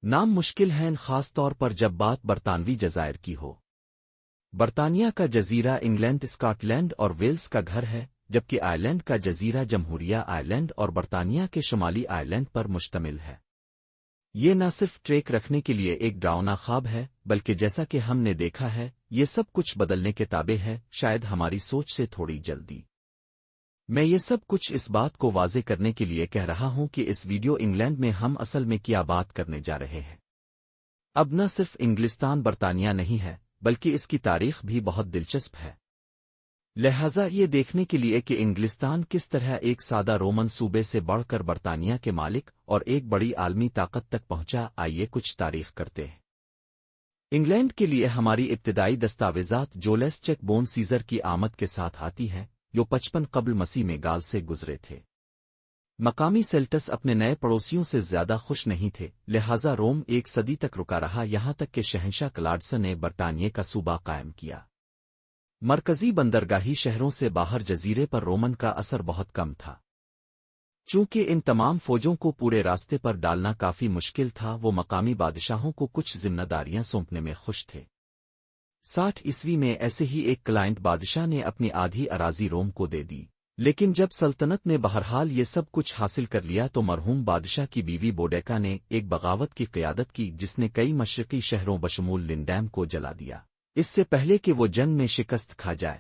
نام مشکل ہیں خاص طور پر جب بات برطانوی جزائر کی ہو۔ برطانیہ کا جزیرہ انگلینڈ، اسکاٹ لینڈ اور ویلز کا گھر ہے، جبکہ آئرلینڈ کا جزیرہ جمہوریہ آئرلینڈ اور برطانیہ کے شمالی آئرلینڈ پر مشتمل ہے۔ یہ نہ صرف ٹریک رکھنے کے لیے ایک ڈراؤنا خواب ہے، بلکہ جیسا کہ ہم نے دیکھا ہے، یہ سب کچھ بدلنے کے تابع ہے، شاید ہماری سوچ سے تھوڑی جلدی۔ میں یہ سب کچھ اس بات کو واضح کرنے کے لیے کہہ رہا ہوں کہ اس ویڈیو انگلینڈ میں ہم اصل میں کیا بات کرنے جا رہے ہیں۔ اب نہ صرف انگلستان برطانیہ نہیں ہے، بلکہ اس کی تاریخ بھی بہت دلچسپ ہے۔ لہٰذا یہ دیکھنے کے لیے کہ انگلستان کس طرح ایک سادہ رومن صوبے سے بڑھ کر برطانیہ کے مالک اور ایک بڑی عالمی طاقت تک پہنچا، آئیے کچھ تاریخ کرتے ہیں۔ انگلینڈ کے لیے ہماری ابتدائی دستاویزات جولیس چیک بون سیزر کی آمد کے ساتھ آتی ہے، جو 55 قبل مسیح میں گال سے گزرے تھے۔ مقامی سیلٹس اپنے نئے پڑوسیوں سے زیادہ خوش نہیں تھے، لہٰذا روم ایک صدی تک رکا رہا، یہاں تک کہ شہنشاہ کلاڈسن نے برطانیہ کا صوبہ قائم کیا۔ مرکزی بندرگاہی شہروں سے باہر جزیرے پر رومن کا اثر بہت کم تھا۔ چونکہ ان تمام فوجوں کو پورے راستے پر ڈالنا کافی مشکل تھا، وہ مقامی بادشاہوں کو کچھ ذمہ داریاں سونپنے میں خوش تھے۔ 60 عیسوی میں ایسے ہی ایک کلائنٹ بادشاہ نے اپنی آدھی اراضی روم کو دے دی، لیکن جب سلطنت نے بہرحال یہ سب کچھ حاصل کر لیا تو مرحوم بادشاہ کی بیوی بوڈیکا نے ایک بغاوت کی قیادت کی جس نے کئی مشرقی شہروں بشمول لنڈیم کو جلا دیا، اس سے پہلے کہ وہ جنگ میں شکست کھا جائے۔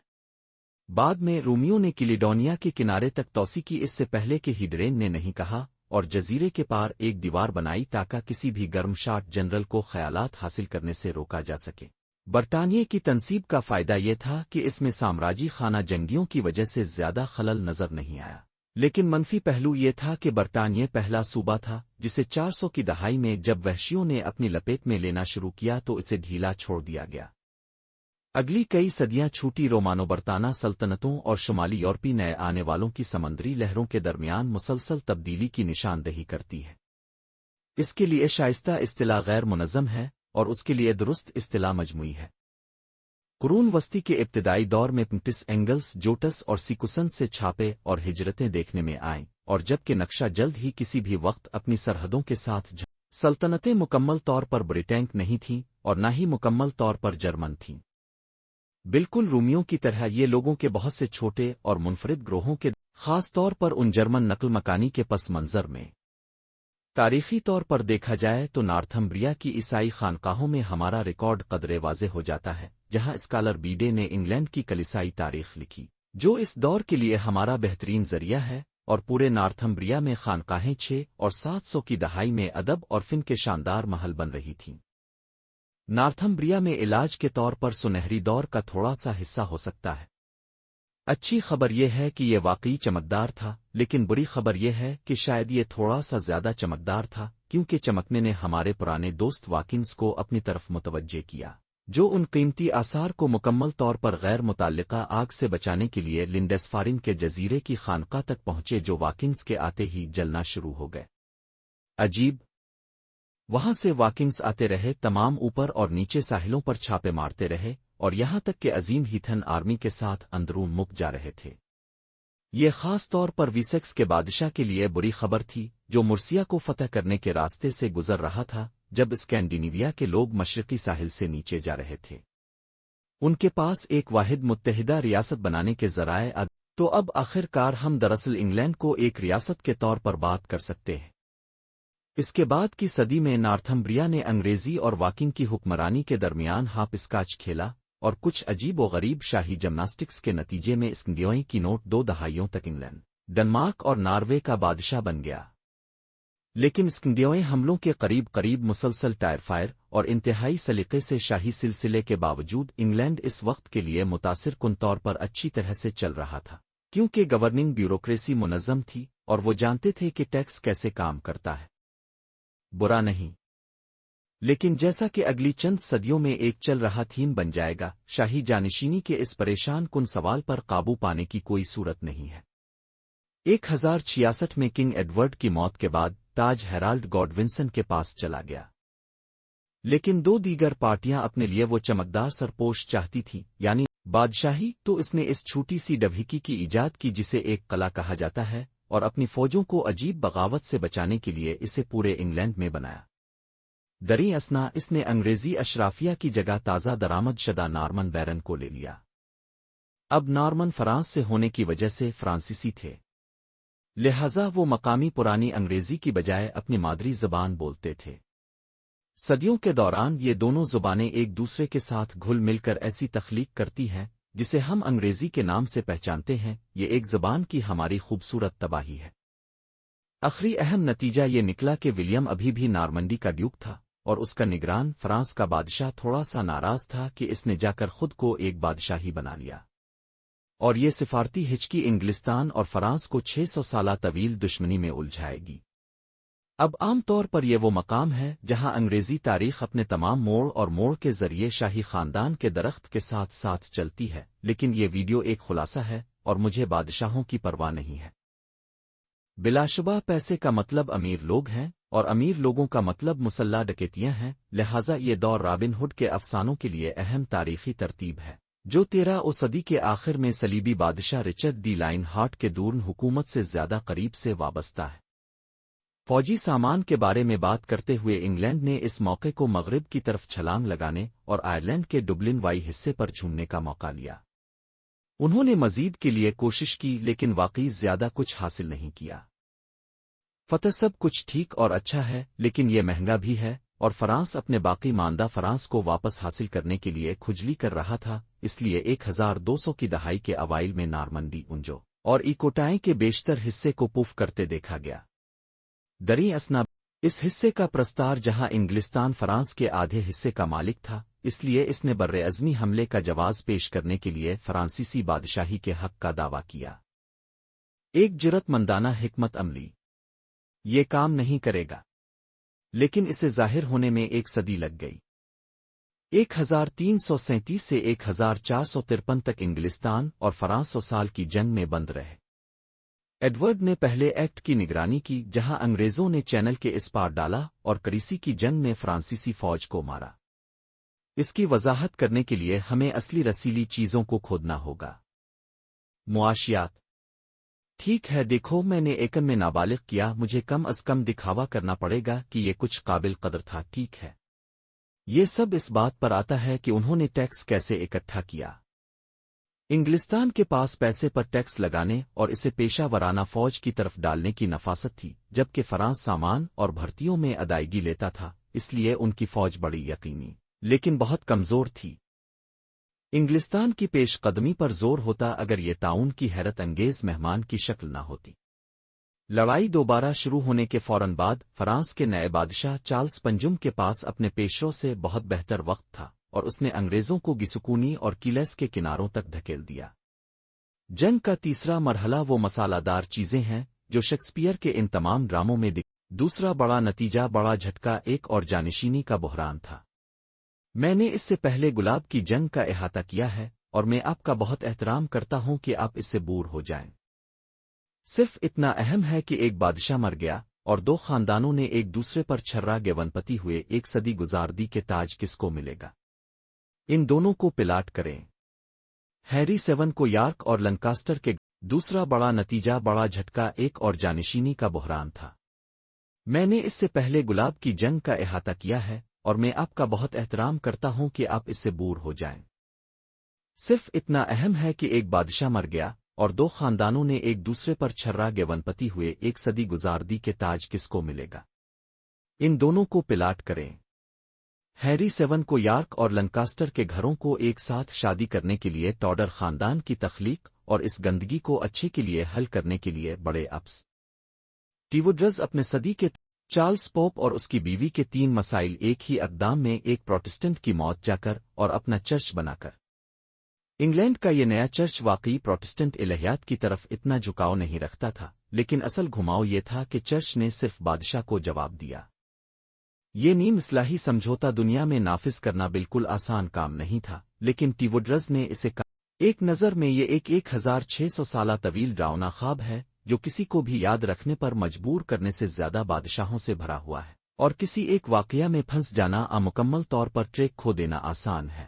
بعد میں رومیوں نے کلیڈونیا کے کنارے تک توسیع کی، اس سے پہلے کہ ہیڈرین نے نہیں کہا، اور جزیرے کے پار ایک دیوار بنائی تاکہ کسی بھی گرم شاٹ جنرل کو خیالات حاصل کرنے سے روکا جا سکے۔ برطانیہ کی تنصیب کا فائدہ یہ تھا کہ اس میں سامراجی خانہ جنگیوں کی وجہ سے زیادہ خلل نظر نہیں آیا، لیکن منفی پہلو یہ تھا کہ برطانیہ پہلا صوبہ تھا جسے 400 کی دہائی میں جب وحشیوں نے اپنی لپیٹ میں لینا شروع کیا تو اسے ڈھیلا چھوڑ دیا گیا۔ اگلی کئی صدیاں چھوٹی رومانو برطانہ سلطنتوں اور شمالی یورپی نئے آنے والوں کی سمندری لہروں کے درمیان مسلسل تبدیلی کی نشاندہی کرتی ہے۔ اس کے لیے شائستہ اصطلاح غیر منظم ہے اور اس کے لیے درست اصطلاح مجموعی ہے۔ قرون وسطی کے ابتدائی دور میں پنٹس اینگلس جوٹس اور سیکوسن سے چھاپے اور ہجرتیں دیکھنے میں آئیں، اور جبکہ نقشہ جلد ہی کسی بھی وقت اپنی سرحدوں کے ساتھ سلطنتیں مکمل طور پر بریٹینک نہیں تھیں اور نہ ہی مکمل طور پر جرمن تھیں۔ بالکل رومیوں کی طرح یہ لوگوں کے بہت سے چھوٹے اور منفرد گروہوں کے، خاص طور پر ان جرمن نقل مکانی کے پس منظر میں۔ تاریخی طور پر دیکھا جائے تو نارتھمبریا کی عیسائی خانقاہوں میں ہمارا ریکارڈ قدرے واضح ہو جاتا ہے، جہاں اسکالر بیڈے نے انگلینڈ کی کلیسائی تاریخ لکھی، جو اس دور کے لیے ہمارا بہترین ذریعہ ہے، اور پورے نارتھمبریا میں خانقاہیں 600 اور 700 کی دہائی میں ادب اور فن کے شاندار محل بن رہی تھیں۔ نارتھمبریا میں علاج کے طور پر سنہری دور کا تھوڑا سا حصہ ہو سکتا ہے۔ اچھی خبر یہ ہے کہ یہ واقعی چمکدار تھا، لیکن بری خبر یہ ہے کہ شاید یہ تھوڑا سا زیادہ چمکدار تھا، کیونکہ چمکنے نے ہمارے پرانے دوست واکنز کو اپنی طرف متوجہ کیا، جو ان قیمتی آثار کو مکمل طور پر غیر متعلقہ آگ سے بچانے کے لیے لنڈسفارن کے جزیرے کی خانقاہ تک پہنچے، جو واکنز کے آتے ہی جلنا شروع ہو گئے۔ عجیب! وہاں سے واکنگز آتے رہے، تمام اوپر اور نیچے ساحلوں پر چھاپے مارتے رہے، اور یہاں تک کہ عظیم ہیتھن آرمی کے ساتھ اندرون مک جا رہے تھے۔ یہ خاص طور پر ویسیکس کے بادشاہ کے لیے بری خبر تھی، جو مرسیا کو فتح کرنے کے راستے سے گزر رہا تھا جب اسکینڈینیویا کے لوگ مشرقی ساحل سے نیچے جا رہے تھے۔ ان کے پاس ایک واحد متحدہ ریاست بنانے کے ذرائع تو اب آخر کار ہم دراصل انگلینڈ کو ایک ریاست کے طور پر بات کر سکتے ہیں۔ اس کے بعد کی صدی میں نارتھمبریا نے انگریزی اور واکنگ کی حکمرانی کے درمیان ہاپ اسکاچ کھیلا، اور کچھ عجیب و غریب شاہی جمناسٹکس کے نتیجے میں اسکینڈینیوئی کی نوٹ 2 دہائیوں تک انگلینڈ، ڈنمارک اور ناروے کا بادشاہ بن گیا۔ لیکن اسکینڈینیوئی حملوں کے قریب مسلسل ٹائر فائر اور انتہائی سلیقے سے شاہی سلسلے کے باوجود انگلینڈ اس وقت کے لیے متاثر کن طور پر اچھی طرح سے چل رہا تھا، کیونکہ گورننگ بیوروکریسی منظم تھی اور وہ جانتے تھے کہ ٹیکس کیسے کام کرتا ہے۔ برا نہیں، لیکن جیسا کہ اگلی چند صدیوں میں ایک چل رہا تھیم بن جائے گا، شاہی جانشینی کے اس پریشان کن سوال پر قابو پانے کی کوئی صورت نہیں ہے۔ 1066 میں کنگ ایڈورڈ کی موت کے بعد تاج ہیرالڈ گاڈونسن کے پاس چلا گیا، لیکن 2 دیگر پارٹیاں اپنے لیے وہ چمکدار سرپوش چاہتی تھیں، یعنی بادشاہی، تو اس نے اس چھوٹی سی ڈبہکی کی ایجاد کی جسے ایک قلعہ کہا جاتا ہے، اور اپنی فوجوں کو عجیب بغاوت سے بچانے کے لیے اسے پورے انگلینڈ میں بنایا۔ دری اسنا اس نے انگریزی اشرافیہ کی جگہ تازہ درآمد شدہ نارمن بیرن کو لے لیا۔ اب نارمن فرانس سے ہونے کی وجہ سے فرانسیسی تھے، لہذا وہ مقامی پرانی انگریزی کی بجائے اپنی مادری زبان بولتے تھے۔ صدیوں کے دوران یہ دونوں زبانیں ایک دوسرے کے ساتھ گھل مل کر ایسی تخلیق کرتی ہیں جسے ہم انگریزی کے نام سے پہچانتے ہیں۔ یہ ایک زبان کی ہماری خوبصورت تباہی ہے۔ آخری اہم نتیجہ یہ نکلا کہ ولیم ابھی بھی نارمنڈی کا ڈیوک تھا، اور اس کا نگران فرانس کا بادشاہ تھوڑا سا ناراض تھا کہ اس نے جا کر خود کو ایک بادشاہی بنا لیا، اور یہ سفارتی ہچکی انگلستان اور فرانس کو 600 سالہ طویل دشمنی میں الجھائے گی۔ اب عام طور پر یہ وہ مقام ہے جہاں انگریزی تاریخ اپنے تمام موڑ اور موڑ کے ذریعے شاہی خاندان کے درخت کے ساتھ ساتھ چلتی ہے، لیکن یہ ویڈیو ایک خلاصہ ہے اور مجھے بادشاہوں کی پرواہ نہیں ہے۔ بلا شبہ پیسے کا مطلب امیر لوگ ہیں، اور امیر لوگوں کا مطلب مسلح ڈکیتیاں ہیں، لہٰذا یہ دور رابن ہڈ کے افسانوں کے لیے اہم تاریخی ترتیب ہے، جو 13 صدی کے آخر میں صلیبی بادشاہ رچرڈ دی لائن ہارٹ کے دورن حکومت سے زیادہ قریب سے وابستہ ہے۔ فوجی سامان کے بارے میں بات کرتے ہوئے انگلینڈ نے اس موقع کو مغرب کی طرف چھلانگ لگانے اور آئرلینڈ کے ڈبلن وائی حصے پر جھومنے کا موقع لیا۔ انہوں نے مزید کے لیے کوشش کی لیکن واقعی زیادہ کچھ حاصل نہیں کیا۔ فتح سب کچھ ٹھیک اور اچھا ہے، لیکن یہ مہنگا بھی ہے، اور فرانس اپنے باقی ماندہ فرانس کو واپس حاصل کرنے کے لیے کھجلی کر رہا تھا، اس لیے 1200 کی دہائی کے اوائل میں نارمنڈی انجو اور ایکوٹائیں کے بیشتر حصے کو پوف کرتے دیکھا گیا۔ دری اسنا اس حصے کا پرستار جہاں انگلستان فرانس کے آدھے حصے کا مالک تھا، اس لیے اس نے برعظمی حملے کا جواز پیش کرنے کے لیے فرانسیسی بادشاہی کے حق کا دعویٰ کیا۔ ایک جرات مندانہ حکمت عملی یہ کام نہیں کرے گا، لیکن اسے ظاہر ہونے میں 1 صدی لگ گئی۔ 1337 سے 1453 تک انگلستان اور فرانس 100 سال کی جنگ میں بند رہے۔ ایڈورڈ نے پہلے ایکٹ کی نگرانی کی جہاں انگریزوں نے چینل کے اس پار ڈالا اور کریسی کی جنگ میں فرانسیسی فوج کو مارا۔ اس کی وضاحت کرنے کے لیے ہمیں اصلی رسیلی چیزوں کو کھودنا ہوگا۔ معاشیات ٹھیک ہے، دیکھو میں نے ایکم میں نابالغ کیا، مجھے کم از کم دکھاوا کرنا پڑے گا کہ یہ کچھ قابل قدر تھا، ٹھیک ہے۔ یہ سب اس بات پر آتا ہے کہ انہوں نے ٹیکس کیسے اکٹھا کیا۔ انگلستان کے پاس پیسے پر ٹیکس لگانے اور اسے پیشہ ورانہ فوج کی طرف ڈالنے کی نفاست تھی، جبکہ فرانس سامان اور بھرتیوں میں ادائیگی لیتا تھا، اس لیے ان کی فوج بڑی یقینی لیکن بہت کمزور تھی۔ انگلستان کی پیش قدمی پر زور ہوتا اگر یہ تعاون کی حیرت انگیز مہمان کی شکل نہ ہوتی۔ لڑائی دوبارہ شروع ہونے کے فوراً بعد فرانس کے نئے بادشاہ چارلس پنجم کے پاس اپنے پیشرو سے بہت بہتر وقت تھا، اور اس نے انگریزوں کو گسکونی اور کیلیس کے کناروں تک دھکیل دیا۔ جنگ کا تیسرا مرحلہ وہ مسالہ دار چیزیں ہیں جو شیکسپیئر کے ان تمام ڈراموں میں دوسرا بڑا نتیجہ بڑا جھٹکا ایک اور جانشینی کا بحران تھا۔ میں نے اس سے پہلے گلاب کی جنگ کا احاطہ کیا ہے، اور میں آپ کا بہت احترام کرتا ہوں کہ آپ اس سے بور ہو جائیں۔ صرف اتنا اہم ہے کہ ایک بادشاہ مر گیا اور 2 خاندانوں نے ایک دوسرے پر چھرا گیونپتی ہوئے 1 صدی گزار دی کہ تاج کس کو ملے گا۔ ان دونوں کو پلاٹ کریں۔ ہیری 7 کو یارک اور لنکاسٹر کے دوسرا بڑا نتیجہ بڑا جھٹکا ایک اور جانشینی کا بحران تھا۔ میں نے اس سے پہلے گلاب کی جنگ کا احاطہ کیا ہے، اور میں آپ کا بہت احترام کرتا ہوں کہ آپ اس سے بور ہو جائیں۔ صرف اتنا اہم ہے کہ ایک بادشاہ مر گیا اور 2 خاندانوں نے ایک دوسرے پر چھرا گیونپتی ہوئے 1 صدی گزار دی کہ تاج کس کو ملے گا۔ ان دونوں کو پلاٹ کریں۔ ہیری 7 کو یارک اور لنکاسٹر کے گھروں کو ایک ساتھ شادی کرنے کے لیے ٹوڈر خاندان کی تخلیق اور اس گندگی کو اچھے کے لیے حل کرنے کے لیے بڑے اپس ٹیوڈرز اپنے صدی کے چارلس پوپ اور اس کی بیوی کے 3 مسائل ایک ہی اقدام میں ایک پروٹسٹنٹ کی موت جا کر اور اپنا چرچ بنا کر۔ انگلینڈ کا یہ نیا چرچ واقعی پروٹسٹنٹ الہیات کی طرف اتنا جھکاؤ نہیں رکھتا تھا، لیکن اصل گھماؤ یہ تھا کہ چرچ نے صرف بادشاہ کو جواب دیا۔ یہ نیم اصلاحی سمجھوتا دنیا میں نافذ کرنا بالکل آسان کام نہیں تھا، لیکن ٹیوڈرز نے اسے ایک نظر میں یہ 1600 سالہ طویل ڈراؤنا خواب ہے جو کسی کو بھی یاد رکھنے پر مجبور کرنے سے زیادہ بادشاہوں سے بھرا ہوا ہے، اور کسی ایک واقعہ میں پھنس جانا مکمل طور پر ٹریک کھو دینا آسان ہے۔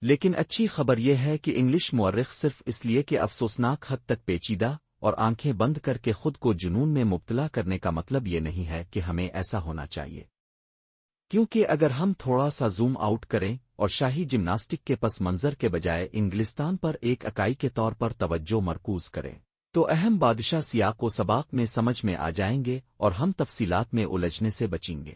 لیکن اچھی خبر یہ ہے کہ انگلش مورخ صرف اس لیے کہ افسوسناک حد تک پیچیدہ اور آنکھیں بند کر کے خود کو جنون میں مبتلا کرنے کا مطلب یہ نہیں ہے کہ ہمیں ایسا ہونا چاہیے۔ کیونکہ اگر ہم تھوڑا سا زوم آؤٹ کریں اور شاہی جمناسٹک کے پس منظر کے بجائے انگلستان پر ایک اکائی کے طور پر توجہ مرکوز کریں تو اہم بادشاہ سیاق و سباق میں سمجھ میں آ جائیں گے اور ہم تفصیلات میں الجھنے سے بچیں گے۔